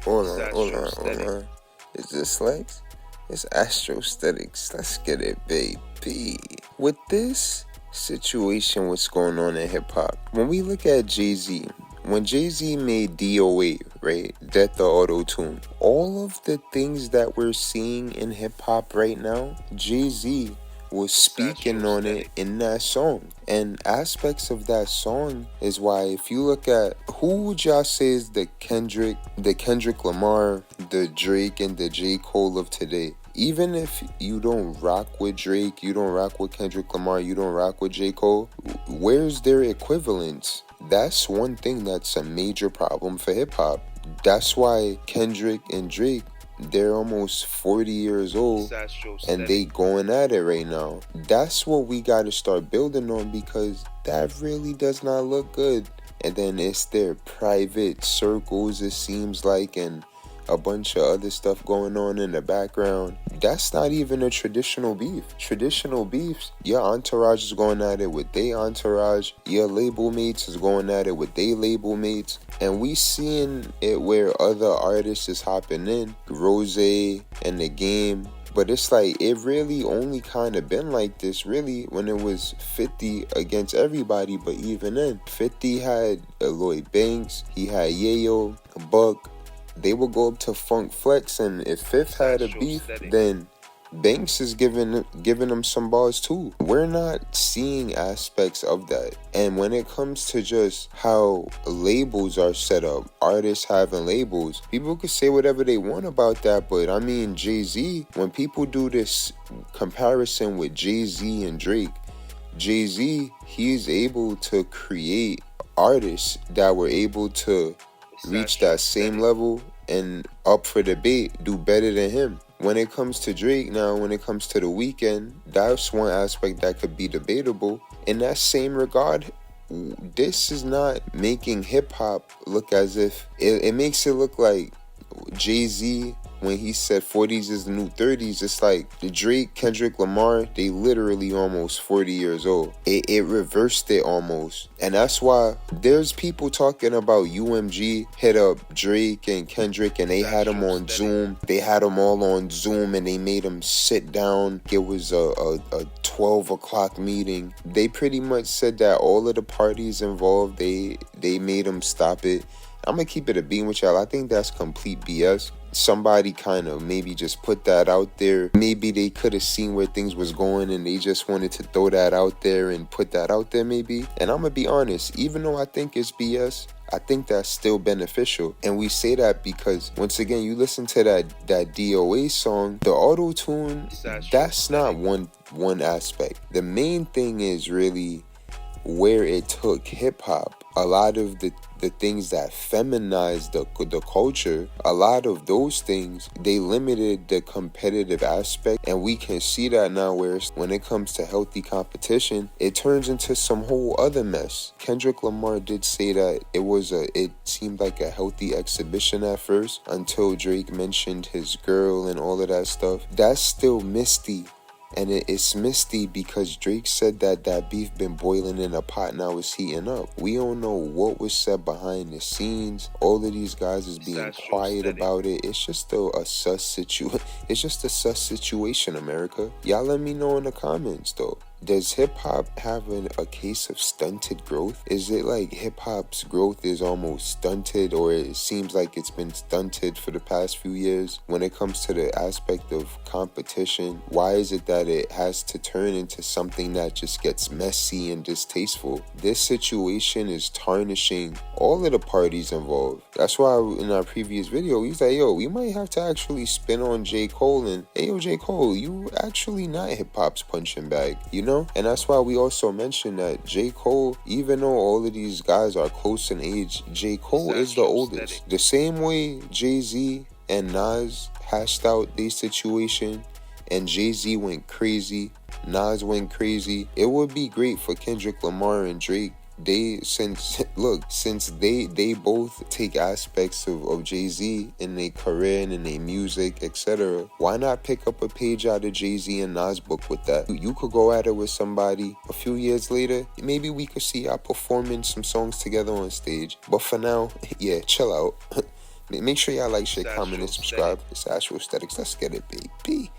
Hold on. Is this Lex? It's Astrosthetics. Let's get it, baby. With this situation, what's going on in hip hop? When we look at Jay-Z, when Jay-Z made DOA, right? Death the Auto Tune. All of the things that we're seeing in hip hop right now, Jay-Z was speaking on it in that song. And aspects of that song is why, if you look at who would y'all say is the Kendrick Lamar, the Drake, and the J. Cole of today. Even if you don't rock with Drake, you don't rock with Kendrick Lamar, you don't rock with J. Cole, where's their equivalence? That's one thing that's a major problem for hip hop. That's why Kendrick and Drake, they're almost 40 years old and they going at it right now. That's what we got to start building on, because that really does not look good. And then it's their private circles, it seems like, and a bunch of other stuff going on in the background. That's not even a traditional beef. Traditional beefs, your entourage is going at it with their entourage, your label mates is going at it with their label mates, and we seeing it where other artists is hopping in, Rose and The Game. But it's like, it really only kind of been like this really when it was 50 against everybody. But even then, 50 had Lloyd Banks, he had Yayo, Buck. They would go up to Funk Flex, and if Fifth had a beef, then Banks is giving them some bars too. We're not seeing aspects of that. And when it comes to just how labels are set up, artists having labels, people could say whatever they want about that, but I mean, Jay-Z, when people do this comparison with Jay-Z and Drake, Jay-Z, he's able to create artists that were able to reach that same level and, up for debate, do better than him. When it comes to Drake now, when it comes to The Weeknd, that's one aspect that could be debatable. In that same regard, this is not making hip hop look as if it makes it look like Jay-Z, when he said 40s is the new 30s, it's like the Drake, Kendrick Lamar, they literally almost 40 years old. It reversed it almost. And that's why there's people talking about UMG hit up Drake and Kendrick and they had them on Zoom. They had them all on Zoom and they made them sit down. It was a 12 o'clock meeting. They pretty much said that all of the parties involved, they made them stop it. I'm going to keep it a beam with y'all. I think that's complete BS. Somebody kind of maybe just put that out there. Maybe they could have seen where things was going and they just wanted to throw that out there and put that out there maybe. And I'm going to be honest, even though I think it's BS, I think that's still beneficial. And we say that because, once again, you listen to that DOA song, the auto-tune, that's not one aspect. The main thing is really where it took hip-hop. A lot of the things that feminized the culture, a lot of those things, they limited the competitive aspect. And we can see that now, where when it comes to healthy competition, it turns into some whole other mess. Kendrick Lamar did say that it seemed like a healthy exhibition at first, until Drake mentioned his girl and all of that stuff. That's still misty. And it's misty because Drake said that beef been boiling in a pot, now it's heating up. We don't know what was said behind the scenes. All of these guys is being quiet about it. It's just a sus situation, America. Y'all let me know in the comments though. Does hip-hop have a case of stunted growth? Is it like hip-hop's growth is almost stunted, or it seems like it's been stunted for the past few years when it comes to the aspect of competition? Why is it that it has to turn into something that just gets messy and distasteful? This situation is tarnishing all of the parties involved. That's why in our previous video, he's like, yo, we might have to actually spin on J. Cole and, hey, yo, J. Cole, you actually not hip-hop's punching bag, you know? And that's why we also mentioned that J. Cole, even though all of these guys are close in age, J. Cole is the oldest. The same way Jay-Z and Nas hashed out their situation and Jay-Z went crazy, Nas went crazy, it would be great for Kendrick Lamar and Drake. Since they both take aspects of Jay-Z in their career and in their music, etc., why not pick up a page out of Jay-Z and Nas' book with that? You could go at it with somebody a few years later. Maybe we could see y'all performing some songs together on stage. But for now, yeah, chill out. Make sure y'all like, share, comment, and subscribe. It's Astro Aesthetics. Let's get it, baby.